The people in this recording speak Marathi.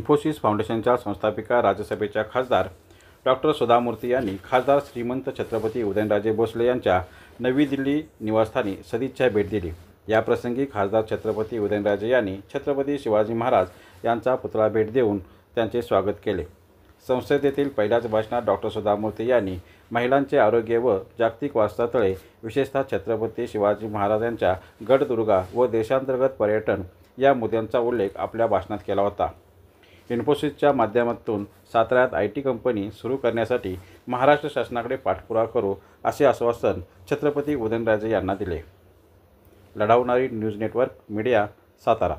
इन्फोसिस फाउंडेशनच्या संस्थापिका, राज्यसभेच्या खासदार डॉक्टर सुधा मूर्ती यांनी खासदार श्रीमंत छत्रपती उदयनराजे भोसले यांच्या नवी दिल्ली निवासस्थानी सदिच्छा भेट दिली। याप्रसंगी खासदार छत्रपती उदयनराजे यांनी छत्रपती शिवाजी महाराज यांचा पुतळा भेट देऊन त्यांचे स्वागत केले। संसदेतील पहिल्याच भाषणात डॉक्टर सुधा मूर्ती यांनी महिलांचे आरोग्य व जागतिक वारसास्थळे, विशेषतः छत्रपती शिवाजी महाराजांच्या गडदुर्गा व देशांतर्गत पर्यटन या मुद्द्यांचा उल्लेख आपल्या भाषणात केला होता। इन्फोसिसच्या माध्यमातून साताऱ्यात IT कंपनी सुरू करण्यासाठी महाराष्ट्र शासनाकडे पाठपुरावा करू असे आश्वासन छत्रपती उदयनराजे यांना दिले। लढावणारी न्यूज नेटवर्क मीडिया, सातारा।